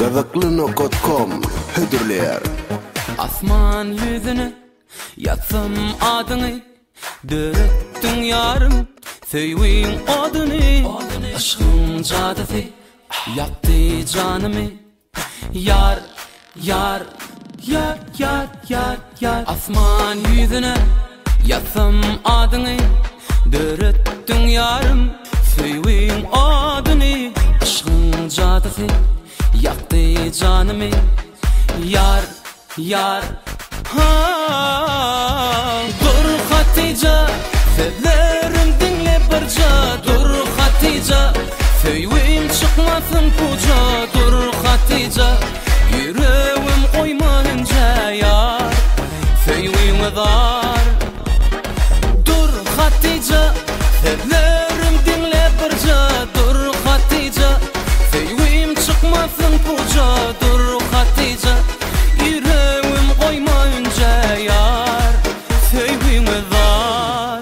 Gazaklı.com hüdürler. Asman yüzüne yatsam adını, dörettün yarım söyleyeyim adını. Aşkın cadısı yaktı canımı. Yar, yar, yar, yar, yar, yar. Asman yüzüne yatsam adını, dörettün yarım söyleyeyim adını. Aşkın cadısı yaktı canımı. Yar, yar, ha. Dur Hatice, sözlerim dinle barca. Dur Hatice, söyleyeyim çıkmasın kuca. Dur Hatice, yüreğim koymayınca yar, söyleyeyim dar. Dur Hatice, sözlerim dinle barca. Dur Hatice, söyleyeyim çıkmasın kuca. Dur Hatice, yüreğim koymayınca yar, söyleyeyim dar.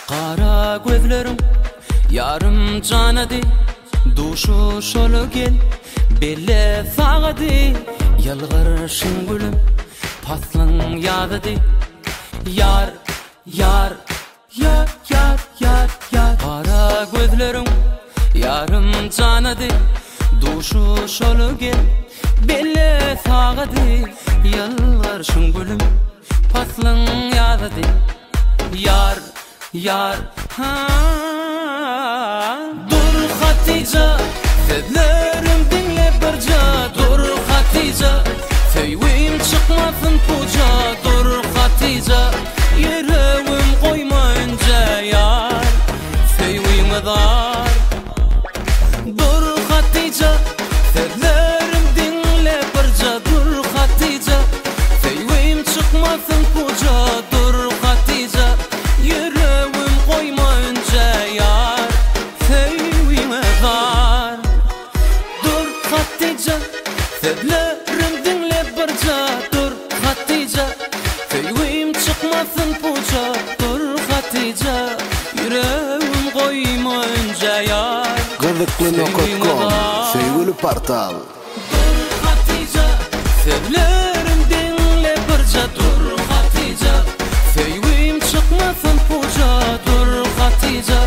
Kara gözlerim yarım canadı, duşu şolu gel belle sağadı. Yalvarışın gülüm paslın yadıdı. Yar, yar, yar, yar, yar, yar. Kara gözlerim yarım canadı, duşu şolu gel belle sağadı. Yalvarışın gülüm paslın yadıdı. Yar, yar, ha. Dur Hatice, sözlerim dinle barca. Dur Hatice, söyleyeyim çıkmasın kuca. Dur Hatice, yüreğim koymayınca yar, söyleyeyim dar. Dur Hatice, sözlerim dinle barca. Dur Hatice, söyleyeyim çıkmasın kuca. Dur Hatice, yüreğim koymayınca yar, söyleyeyim dar. Dur Hatice, sözlerim dinle barca. Dur Hatice, söyleyeyim çıkmasın puca. Dur Hatice, yüreğim koymayınca yar, Gazaklı.com sevgili portal. Dur Hatice, sözlerim dinle barca. Dur Hatice, söyleyeyim çıkmasın puca. Dur Hatice,